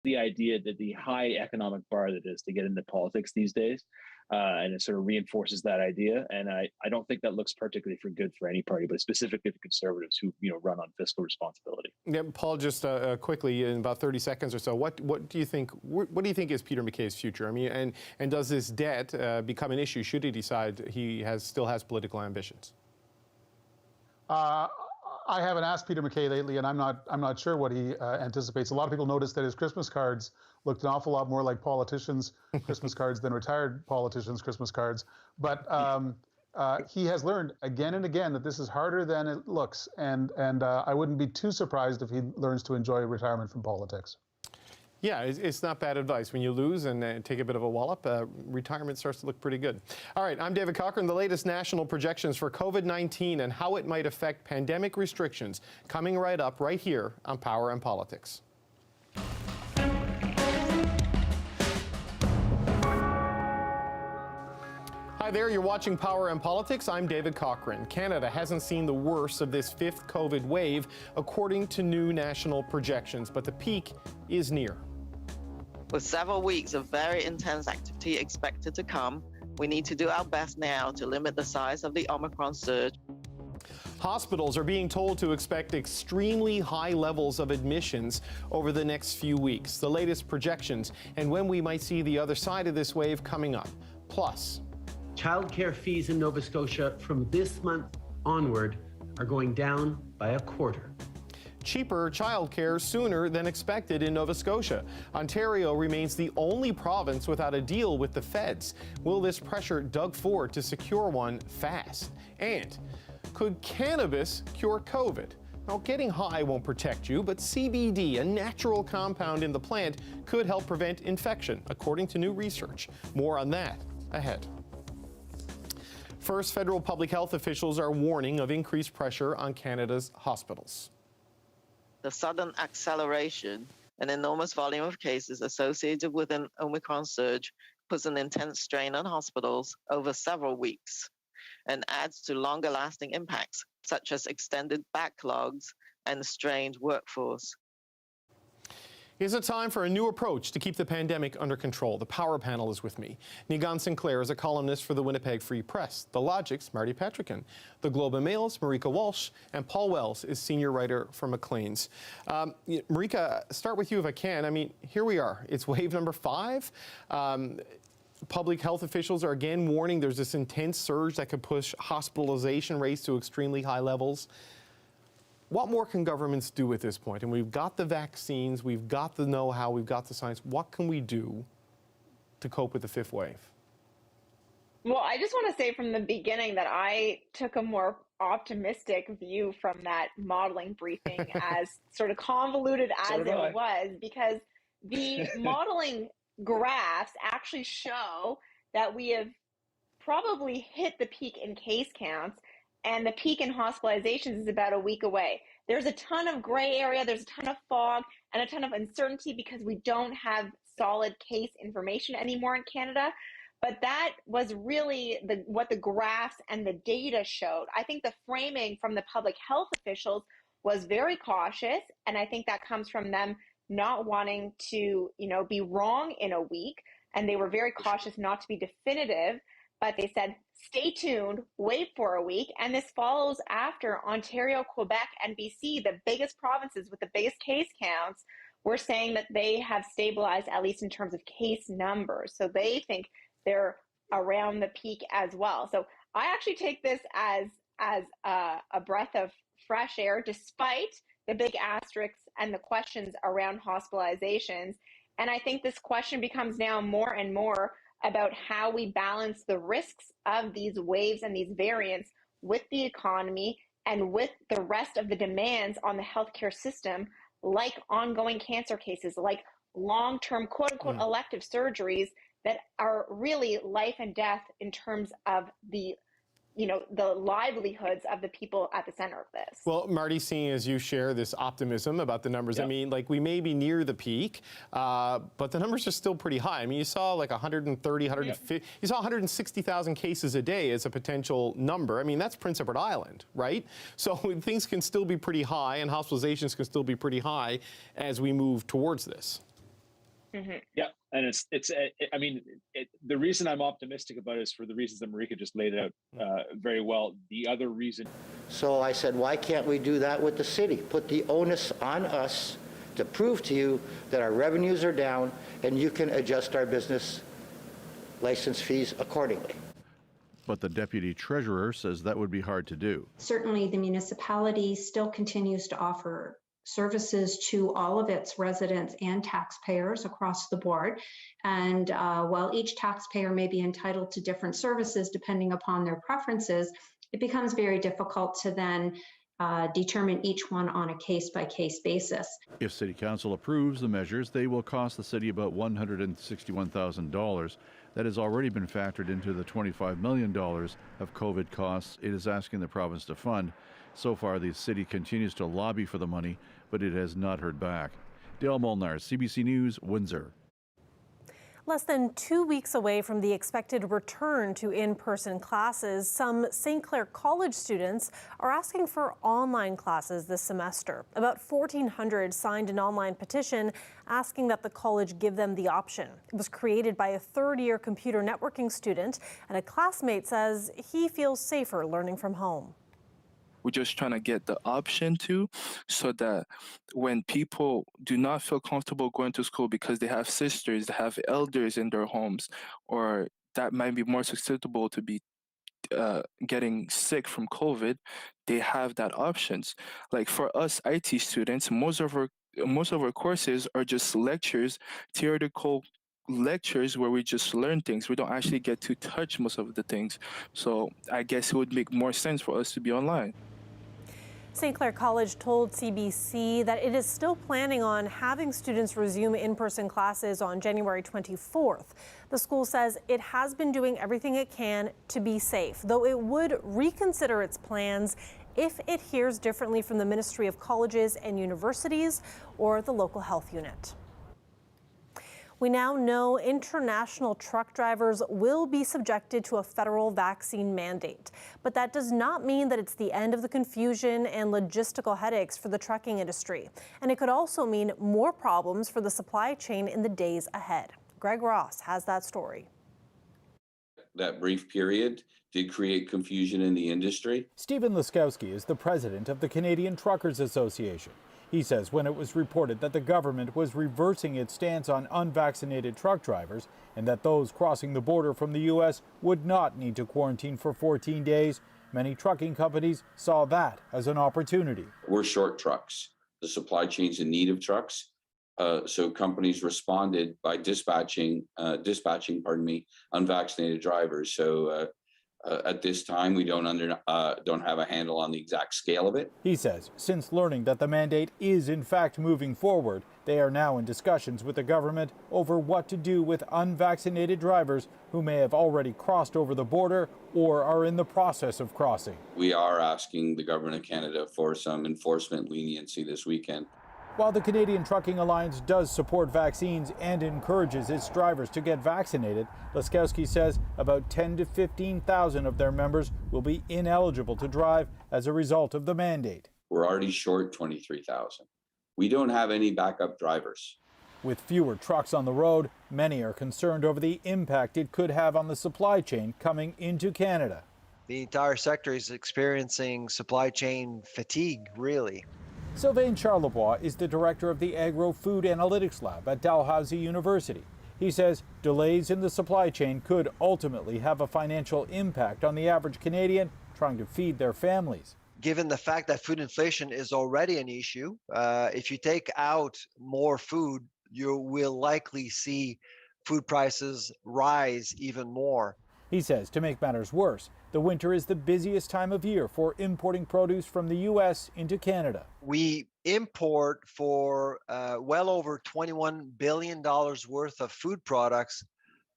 the idea that the high economic bar that is to get into politics these days. And it sort of reinforces that idea. And I don't think that looks particularly good for any party, but specifically the Conservatives who run on fiscal responsibility. Yeah, Paul, just quickly in about 30 seconds or so, what do you think? What do you think is Peter MacKay's future? I mean, and does this debt become an issue should he decide he still has political ambitions? I haven't asked Peter MacKay lately, and I'm not sure what he anticipates. A lot of people noticed that his Christmas cards looked an awful lot more like politicians' Christmas cards than retired politicians' Christmas cards. But he has learned again and again that this is harder than it looks, and I wouldn't be too surprised if he learns to enjoy retirement from politics. Yeah, it's not bad advice. When you lose and take a bit of a wallop, retirement starts to look pretty good. All right, I'm David Cochran. The latest national projections for COVID-19 and how it might affect pandemic restrictions coming right up right here on Power and Politics. Hi there, you're watching Power and Politics. I'm David Cochran. Canada hasn't seen the worst of this fifth COVID wave, according to new national projections, but the peak is near. With several weeks of very intense activity expected to come, we need to do our best now to limit the size of the Omicron surge. Hospitals are being told to expect extremely high levels of admissions over the next few weeks. The latest projections and when we might see the other side of this wave coming up. Plus, childcare fees in Nova Scotia from this month onward are going down by a quarter. Cheaper childcare sooner than expected in Nova Scotia. Ontario remains the only province without a deal with the feds. Will this pressure Doug Ford to secure one fast? And could cannabis cure COVID? Now, getting high won't protect you, but CBD, a natural compound in the plant, could help prevent infection, according to new research. More on that ahead. First, federal public health officials are warning of increased pressure on Canada's hospitals. The sudden acceleration and enormous volume of cases associated with an Omicron surge puts an intense strain on hospitals over several weeks and adds to longer-lasting impacts, such as extended backlogs and strained workforce. Is it time for a new approach to keep the pandemic under control? The Power Panel is with me. Nigan Sinclair is a columnist for the Winnipeg Free Press. The Logic's Marty Petrikin. The Globe and Mail's Marika Walsh. And Paul Wells is senior writer for Maclean's. Marika, start with you if I can. I mean, here we are. It's wave number 5. Public health officials are again warning there's this intense surge that could push hospitalization rates to extremely high levels. What more can governments do at this point? And we've got the vaccines, we've got the know-how, we've got the science. What can we do to cope with the fifth wave? Well, I just want to say from the beginning that I took a more optimistic view from that modeling briefing, as sort of convoluted as it was, because the modeling graphs actually show that we have probably hit the peak in case counts, and the peak in hospitalizations is about a week away. There's a ton of gray area, there's a ton of fog, and a ton of uncertainty because we don't have solid case information anymore in Canada. But that was really what the graphs and the data showed. I think the framing from the public health officials was very cautious, and I think that comes from them not wanting to, be wrong in a week, and they were very cautious not to be definitive. But they said, stay tuned, wait for a week. And this follows after Ontario, Quebec, and BC, the biggest provinces with the biggest case counts, were saying that they have stabilized, at least in terms of case numbers. So they think they're around the peak as well. So I actually take this as a breath of fresh air, despite the big asterisks and the questions around hospitalizations. And I think this question becomes now more and more about how we balance the risks of these waves and these variants with the economy and with the rest of the demands on the healthcare system, like ongoing cancer cases, like long-term quote-unquote elective surgeries that are really life and death in terms of the livelihoods of the people at the center of this. Well, Marty, seeing as you share this optimism about the numbers, I mean, we may be near the peak, but the numbers are still pretty high. I mean, you saw 130, 150, you saw 160,000 cases a day as a potential number. I mean, that's Prince Edward Island, right? So things can still be pretty high and hospitalizations can still be pretty high as we move towards this. Yeah, and the reason I'm optimistic about it is for the reasons that Marika just laid it out very well. The other reason. So I said, why can't we do that with the city? Put the onus on us to prove to you that our revenues are down and you can adjust our business license fees accordingly. But the deputy treasurer says that would be hard to do. Certainly, the municipality still continues to offer services to all of its residents and taxpayers across the board. And while each taxpayer may be entitled to different services depending upon their preferences, it becomes very difficult to then determine each one on a case-by-case basis. If City Council approves the measures, they will cost the city about $161,000. That has already been factored into the $25 million of COVID costs it is asking the province to fund. So far, the city continues to lobby for the money, but it has not heard back. Dale Molnar, CBC News, Windsor. Less than 2 weeks away from the expected return to in-person classes, some St. Clair College students are asking for online classes this semester. About 1,400 signed an online petition asking that the college give them the option. It was created by a third-year computer networking student, and a classmate says he feels safer learning from home. We're just trying to get the option to, so that when people do not feel comfortable going to school because they have sisters, they have elders in their homes, or that might be more susceptible to be getting sick from COVID, they have that options. Like for us IT students, most of our courses are just lectures, theoretical lectures where we just learn things. We don't actually get to touch most of the things. So I guess it would make more sense for us to be online. St. Clair College told CBC that it is still planning on having students resume in-person classes on January 24th. The school says it has been doing everything it can to be safe, though it would reconsider its plans if it hears differently from the Ministry of Colleges and Universities or the local health unit. We now know international truck drivers will be subjected to a federal vaccine mandate, but that does not mean that it's the end of the confusion and logistical headaches for the trucking industry. And it could also mean more problems for the supply chain in the days ahead. Greg Ross has that story. That brief period did create confusion in the industry. Stephen Laskowski is the president of the Canadian Truckers Association. He says when it was reported that the government was reversing its stance on unvaccinated truck drivers and that those crossing the border from the U.S. would not need to quarantine for 14 days, many trucking companies saw that as an opportunity. We're short trucks. The supply chain's in need of trucks. So companies responded by dispatching unvaccinated drivers. So at this time, we don't have a handle on the exact scale of it. He says since learning that the mandate is in fact moving forward, they are now in discussions with the government over what to do with unvaccinated drivers who may have already crossed over the border or are in the process of crossing. We are asking the government of Canada for some enforcement leniency this weekend. While the Canadian Trucking Alliance does support vaccines and encourages its drivers to get vaccinated, Laskowski says about 10 to 15,000 of their members will be ineligible to drive as a result of the mandate. We're already short 23,000. We don't have any backup drivers. With fewer trucks on the road, many are concerned over the impact it could have on the supply chain coming into Canada. The entire sector is experiencing supply chain fatigue, really. Sylvain Charlebois is the director of the Agro-Food Analytics Lab at Dalhousie University. He says delays in the supply chain could ultimately have a financial impact on the average Canadian trying to feed their families. Given the fact that food inflation is already an issue, if you take out more food, you will likely see food prices rise even more. He says to make matters worse, the winter is the busiest time of year for importing produce from the U.S. into Canada. We import for well over $21 billion worth of food products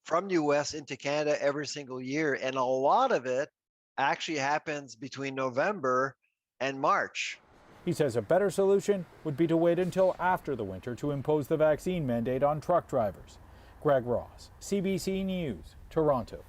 from the U.S. into Canada every single year. And a lot of it actually happens between November and March. He says a better solution would be to wait until after the winter to impose the vaccine mandate on truck drivers. Greg Ross, CBC News, Toronto.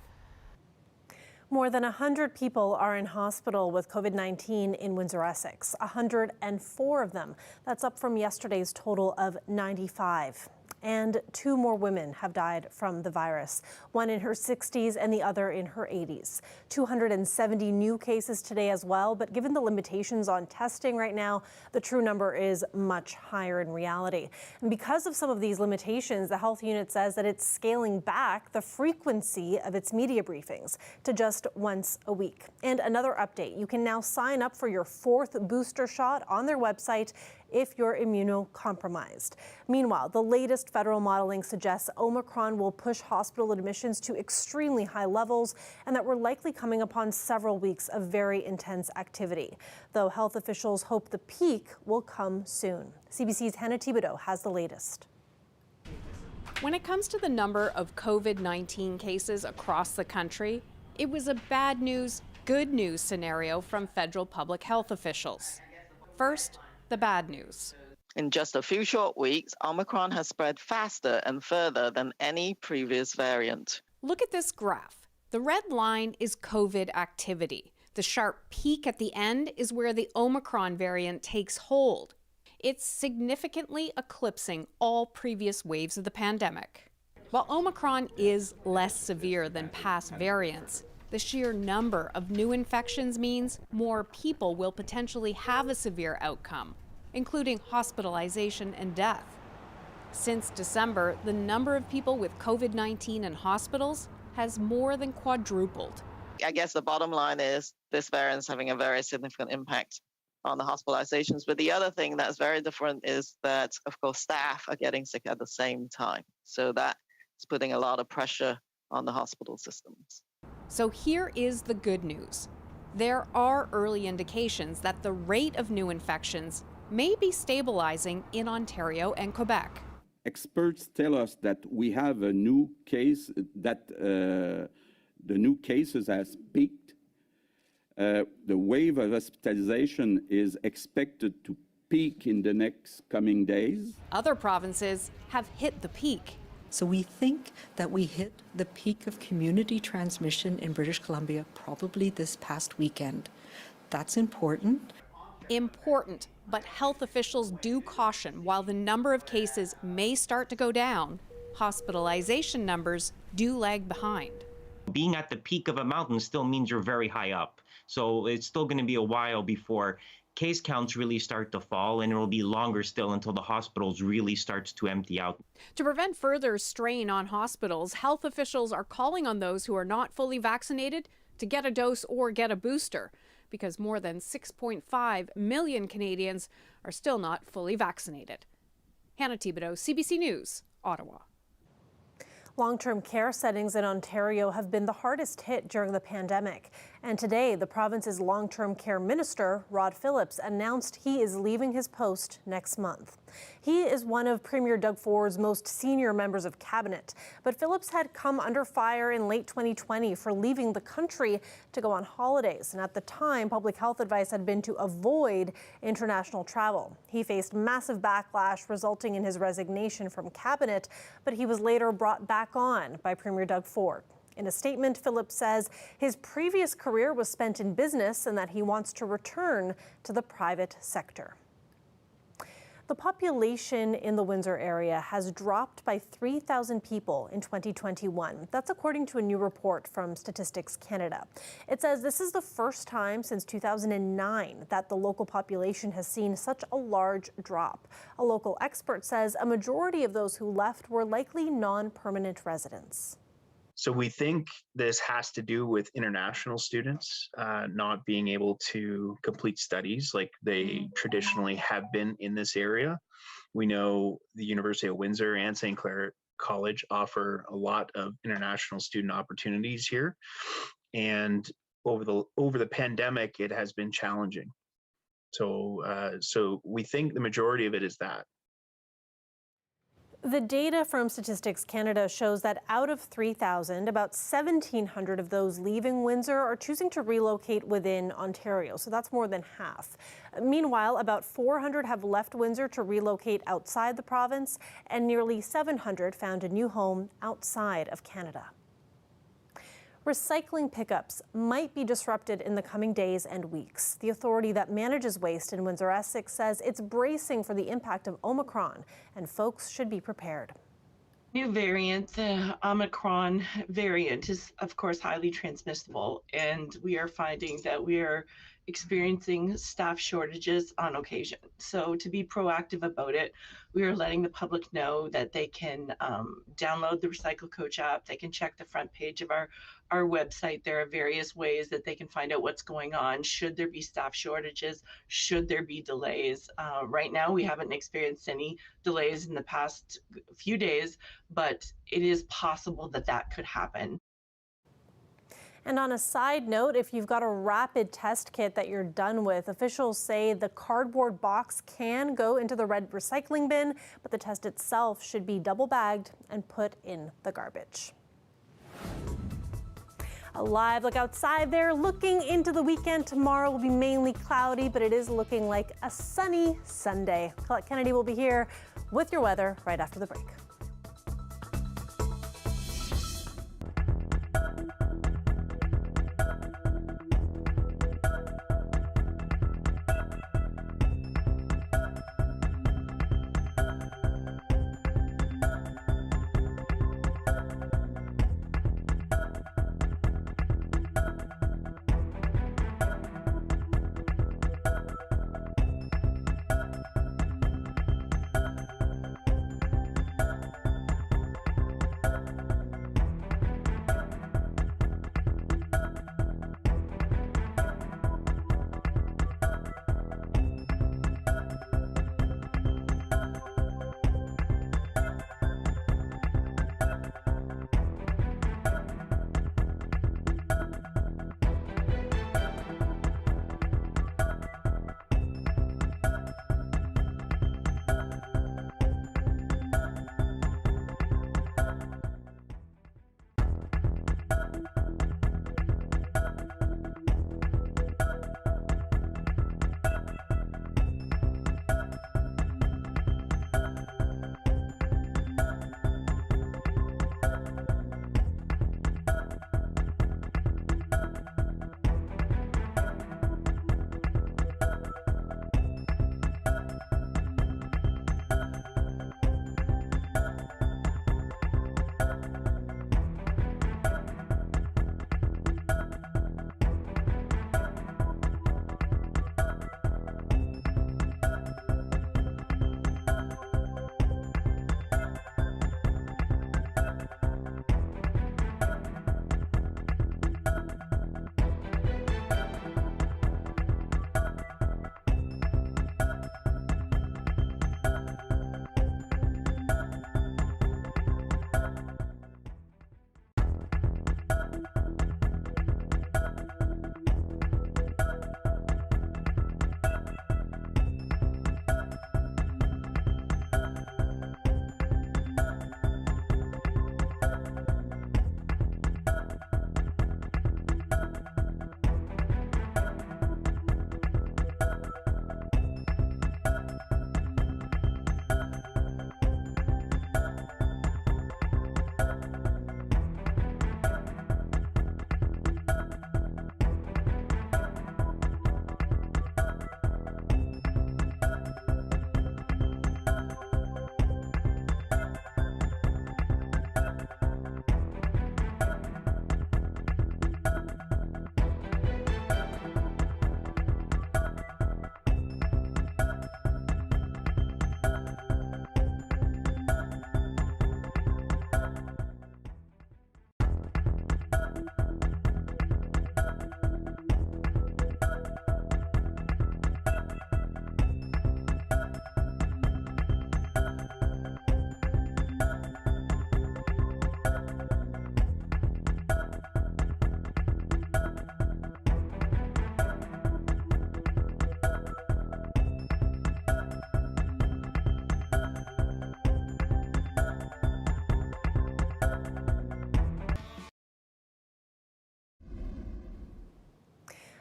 More than 100 people are in hospital with COVID-19 in Windsor, Essex. 104 of them. That's up from yesterday's total of 95. And 2 more women have died from the virus, one in her 60s and the other in her 80s. 270 new cases today as well, but given the limitations on testing right now, the true number is much higher in reality. And because of some of these limitations, the health unit says that it's scaling back the frequency of its media briefings to just once a week. And another update, you can now sign up for your 4th booster shot on their website if you're immunocompromised. Meanwhile, the latest federal modeling suggests Omicron will push hospital admissions to extremely high levels and that we're likely coming upon several weeks of very intense activity, though health officials hope the peak will come soon. CBC's Hannah Thibodeau has the latest. When it comes to the number of COVID-19 cases across the country, it was a bad news, good news scenario from federal public health officials. First, the bad news. In just a few short weeks, Omicron has spread faster and further than any previous variant. Look at this graph. The red line is COVID activity. The sharp peak at the end is where the Omicron variant takes hold. It's significantly eclipsing all previous waves of the pandemic. While Omicron is less severe than past variants, the sheer number of new infections means more people will potentially have a severe outcome, including hospitalization and death. Since December, the number of people with COVID-19 in hospitals has more than quadrupled. I guess the bottom line is this variant is having a very significant impact on the hospitalizations. But the other thing that's very different is that, of course, staff are getting sick at the same time. So that's putting a lot of pressure on the hospital systems. So here is the good news. There are early indications that the rate of new infections may be stabilizing in Ontario and Quebec. Experts tell us that we have a new case, that the new cases has peaked. The wave of hospitalization is expected to peak in the next coming days. Other provinces have hit the peak. So we think that we hit the peak of community transmission in British Columbia probably this past weekend. That's important. Important, but health officials do caution while the number of cases may start to go down, hospitalization numbers do lag behind. Being at the peak of a mountain still means you're very high up. So it's still going to be a while before case counts really start to fall, and it will be longer still until the hospitals really starts to empty out. To prevent further strain on hospitals, health officials are calling on those who are not fully vaccinated to get a dose or get a booster, because more than 6.5 million Canadians are still not fully vaccinated. Hannah Thibodeau, CBC News, Ottawa. Long-term care settings in Ontario have been the hardest hit during the pandemic. And today, the province's long-term care minister, Rod Phillips, announced he is leaving his post next month. He is one of Premier Doug Ford's most senior members of cabinet. But Phillips had come under fire in late 2020 for leaving the country to go on holidays. And at the time, public health advice had been to avoid international travel. He faced massive backlash, resulting in his resignation from cabinet, but he was later brought back on by Premier Doug Ford. In a statement, Phillips says his previous career was spent in business and that he wants to return to the private sector. The population in the Windsor area has dropped by 3,000 people in 2021. That's according to a new report from Statistics Canada. It says this is the first time since 2009 that the local population has seen such a large drop. A local expert says a majority of those who left were likely non-permanent residents. So we think this has to do with international students not being able to complete studies like they traditionally have been in this area. We know the University of Windsor and St. Clair College offer a lot of international student opportunities here. And over the pandemic, it has been challenging. So we think the majority of it is that. The data from Statistics Canada shows that out of 3,000, about 1,700 of those leaving Windsor are choosing to relocate within Ontario, so that's more than half. Meanwhile, about 400 have left Windsor to relocate outside the province, and nearly 700 found a new home outside of Canada. Recycling pickups might be disrupted in the coming days and weeks. The authority that manages waste in Windsor-Essex says it's bracing for the impact of Omicron, and folks should be prepared. new variant, the Omicron variant, is of course highly transmissible, and we are finding that we are experiencing staff shortages on occasion. So to be proactive about it, we are letting the public know that they can download the Recycle Coach app. They can check the front page of our website. There are various ways that they can find out what's going on. Should there be staff shortages? Should there be delays? Right now, we haven't experienced any delays in the past few days, but it is possible that that could happen. And on a side note, if you've got a rapid test kit that you're done with, officials say the cardboard box can go into the red recycling bin, but the test itself should be double bagged and put in the garbage. A live look outside there, looking into the weekend. Tomorrow will be mainly cloudy, but it is looking like a sunny Sunday. Colette Kennedy will be here with your weather right after the break.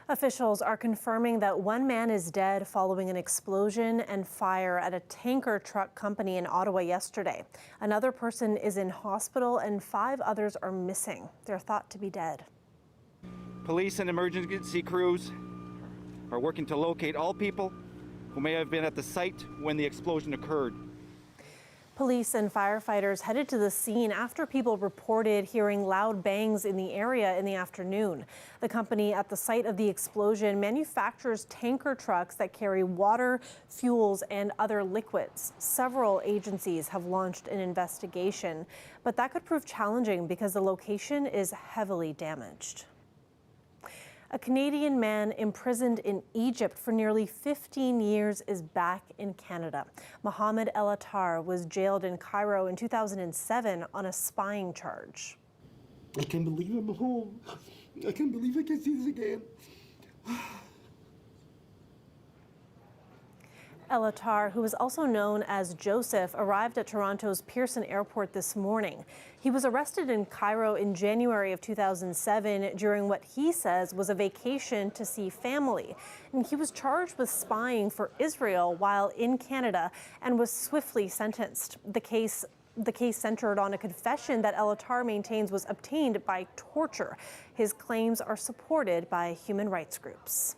Officials are confirming that one man is dead following an explosion and fire at a tanker truck company in Ottawa yesterday. Another person is in hospital and 5 others are missing. They're thought to be dead. Police and emergency crews are working to locate all people who may have been at the site when the explosion occurred. Police and firefighters headed to the scene after people reported hearing loud bangs in the area in the afternoon. The company at the site of the explosion manufactures tanker trucks that carry water, fuels, and other liquids. Several agencies have launched an investigation, but that could prove challenging because the location is heavily damaged. A Canadian man imprisoned in Egypt for nearly 15 years is back in Canada. Mohamed El Attar was jailed in Cairo in 2007 on a spying charge. I can't believe I'm home. I can't believe I can see this again. El Attar, who is also known as Joseph, arrived at Toronto's Pearson Airport this morning. He was arrested in Cairo in January of 2007 during what he says was a vacation to see family. And he was charged with spying for Israel while in Canada and was swiftly sentenced. The case centered on a confession that El Attar maintains was obtained by torture. His claims are supported by human rights groups.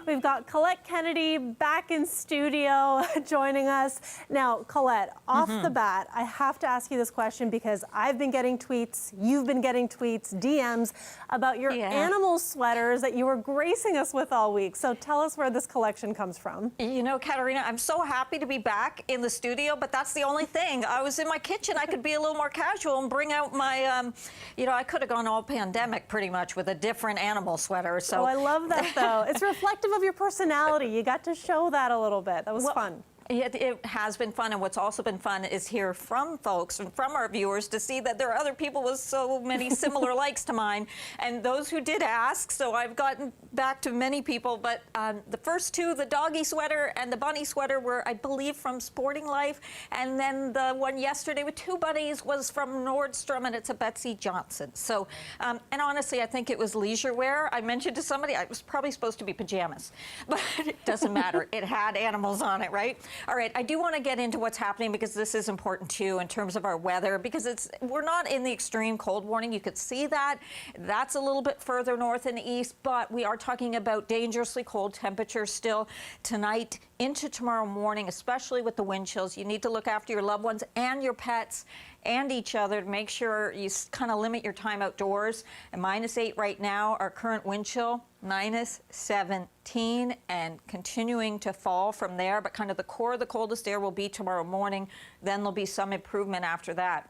We've got Colette Kennedy back in studio joining us. Now, Colette, off the bat, I have to ask you this question because I've been getting tweets, you've been getting tweets, DMs about your animal sweaters that you were gracing us with all week. So tell us where this collection comes from. You know, Katerina, I'm so happy to be back in the studio, but that's the only thing. I was in my kitchen. I could be a little more casual and bring out my, you know, I could have gone all pandemic pretty much with a different animal sweater. So I love that, though. It's reflective of your personality. You got to show that a little bit. That was fun. It has been fun, and what's also been fun is hear from folks and from our viewers to see that there are other people with so many similar likes to mine, and those who did ask. So I've gotten back to many people, but the first two, the doggy sweater and the bunny sweater, were, I believe, from Sporting Life, and then the one yesterday with two bunnies was from Nordstrom, and it's a Betsy Johnson. So, and honestly, I think it was leisure wear. I mentioned to somebody it was probably supposed to be pajamas, but it doesn't matter. It had animals on it, right? All right, I do want to get into what's happening because this is important too in terms of our weather, because we're not in the extreme cold warning. You could see that. That's a little bit further north and east, but we are talking about dangerously cold temperatures still tonight into tomorrow morning, especially with the wind chills. You need to look after your loved ones and your pets and each other to make sure you kind of limit your time outdoors. And -8 right now, our current wind chill, -17, and continuing to fall from there. But kind of the core of the coldest air will be tomorrow morning. Then there'll be some improvement after that.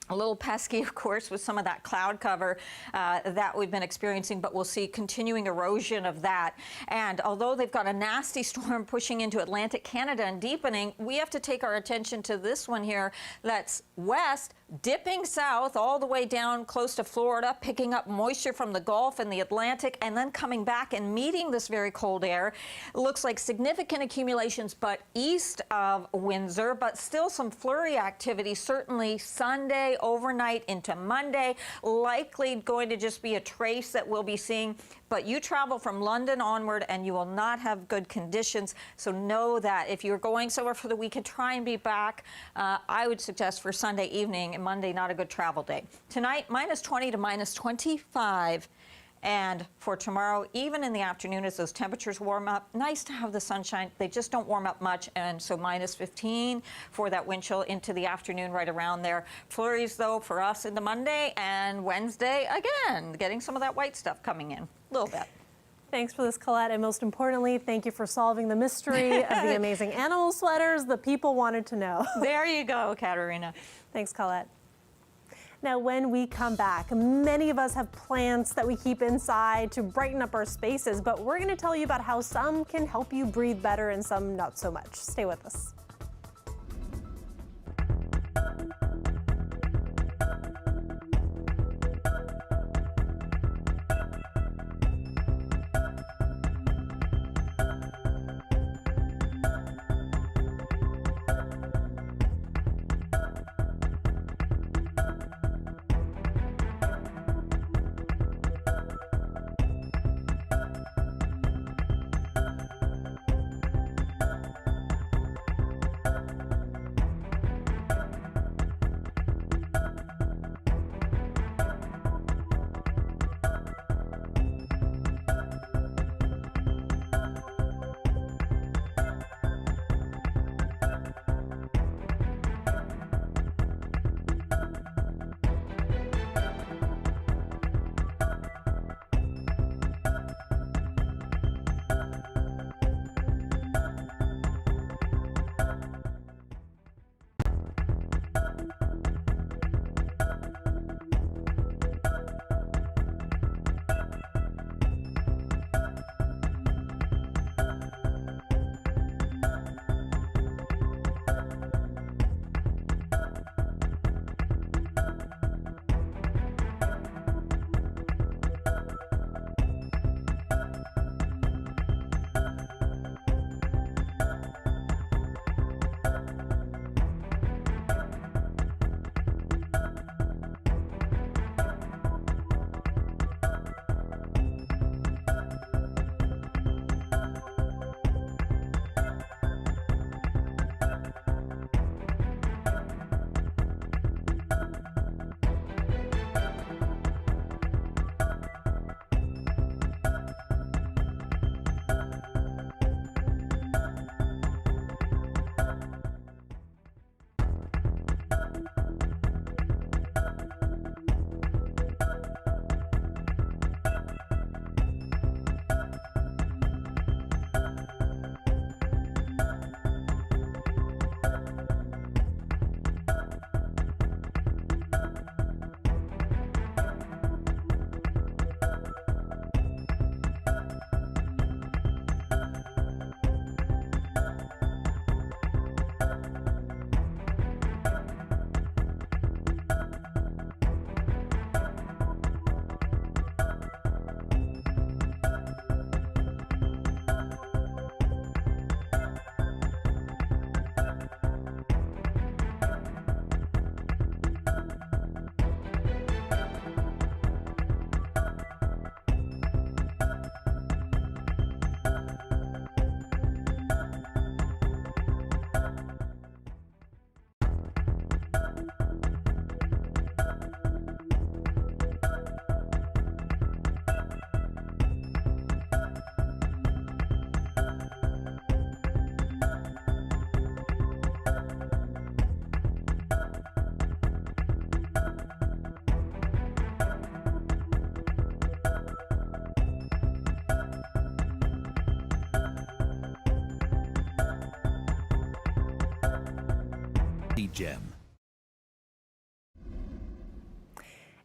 A little pesky, of course, with some of that cloud cover that we've been experiencing, but we'll see continuing erosion of that. And although they've got a nasty storm pushing into Atlantic Canada and deepening, we have to take our attention to this one here that's west, dipping south all the way down close to Florida, picking up moisture from the Gulf and the Atlantic, and then coming back and meeting this very cold air. It looks like significant accumulations, but east of Windsor, but still some flurry activity, certainly Sunday, overnight into Monday, likely going to just be a trace that we'll be seeing. But you travel from London onward and you will not have good conditions. So know that if you're going somewhere for the weekend, try and be back. I would suggest for Sunday evening and Monday, not a good travel day. Tonight, -20 to -25. And for tomorrow, even in the afternoon as those temperatures warm up, nice to have the sunshine. They just don't warm up much. And so -15 for that wind chill into the afternoon right around there. Flurries, though, for us into Monday and Wednesday, again, getting some of that white stuff coming in a little bit. Thanks for this, Colette. And most importantly, thank you for solving the mystery of the amazing animal sweaters the people wanted to know. There you go, Katerina. Thanks, Colette. Now, when we come back, many of us have plants that we keep inside to brighten up our spaces, but we're going to tell you about how some can help you breathe better and some not so much. Stay with us. Gem.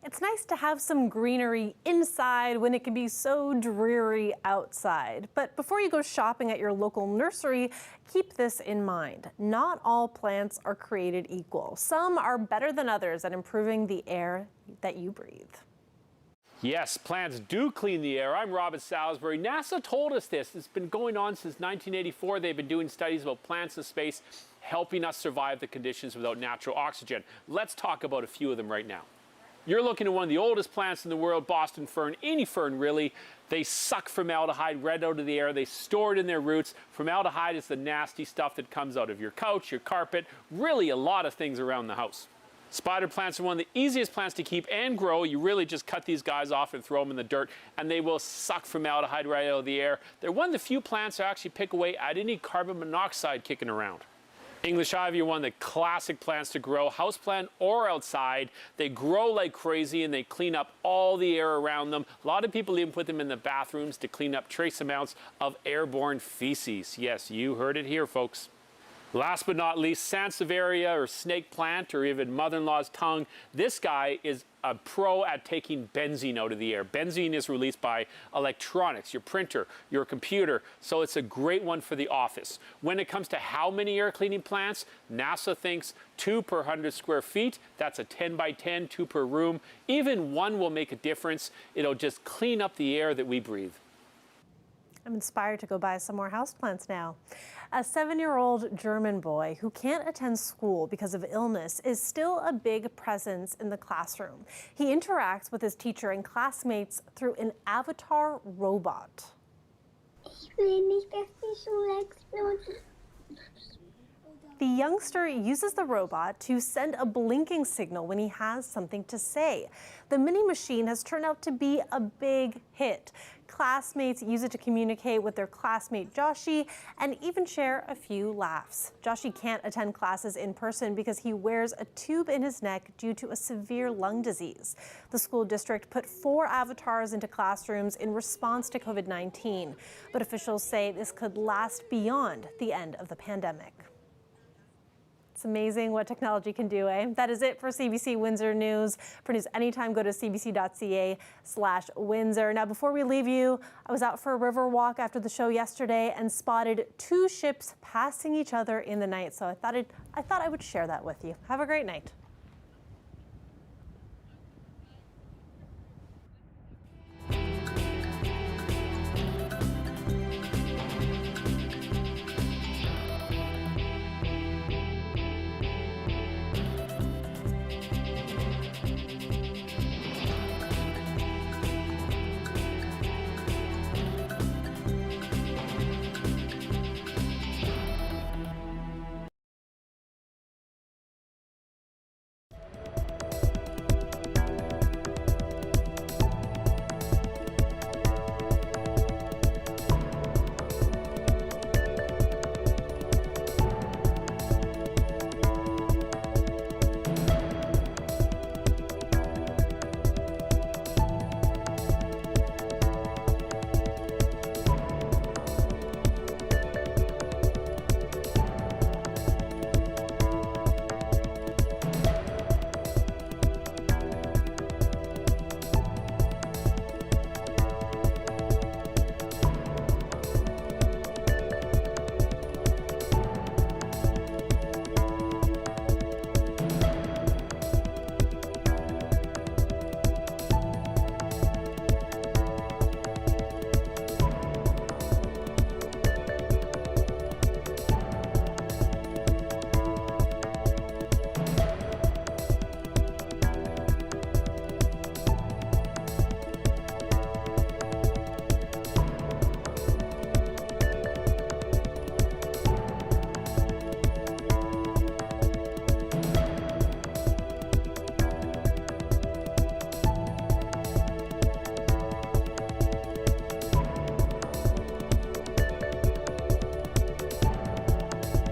It's nice to have some greenery inside when it can be so dreary outside. But before you go shopping at your local nursery, keep this in mind. Not all plants are created equal. Some are better than others at improving the air that you breathe. Yes, plants do clean the air. I'm Robert Salisbury. NASA told us this. It's been going on since 1984. They've been doing studies about plants in space, helping us survive the conditions without natural oxygen. Let's talk about a few of them right now. You're looking at one of the oldest plants in the world, Boston fern, any fern really. They suck formaldehyde right out of the air. They store it in their roots. Formaldehyde is the nasty stuff that comes out of your couch, your carpet, really a lot of things around the house. Spider plants are one of the easiest plants to keep and grow. You really just cut these guys off and throw them in the dirt, and they will suck formaldehyde right out of the air. They're one of the few plants that actually pick away at any carbon monoxide kicking around. English ivy are one of the classic plants to grow, houseplant or outside. They grow like crazy and they clean up all the air around them. A lot of people even put them in the bathrooms to clean up trace amounts of airborne feces. Yes, you heard it here, folks. Last but not least, Sansevieria or snake plant or even mother-in-law's tongue. This guy is a pro at taking benzene out of the air. Benzene is released by electronics, your printer, your computer, so it's a great one for the office. When it comes to how many air cleaning plants, NASA thinks 2 per 100 square feet. That's a 10 by 10, 2 per room. Even one will make a difference. It'll just clean up the air that we breathe. I'm inspired to go buy some more houseplants now. A 7-year-old German boy who can't attend school because of illness is still a big presence in the classroom. He interacts with his teacher and classmates through an avatar robot. Ich will nicht, dass die Schule explodiert. The youngster uses the robot to send a blinking signal when he has something to say. The mini machine has turned out to be a big hit. Classmates use it to communicate with their classmate Joshi and even share a few laughs. Joshi can't attend classes in person because he wears a tube in his neck due to a severe lung disease. The school district put 4 avatars into classrooms in response to COVID-19, but officials say this could last beyond the end of the pandemic. It's amazing what technology can do, eh? That is it for CBC Windsor News. For news anytime, go to cbc.ca/Windsor. Now, before we leave you, I was out for a river walk after the show yesterday and spotted 2 ships passing each other in the night. So I thought I would share that with you. Have a great night.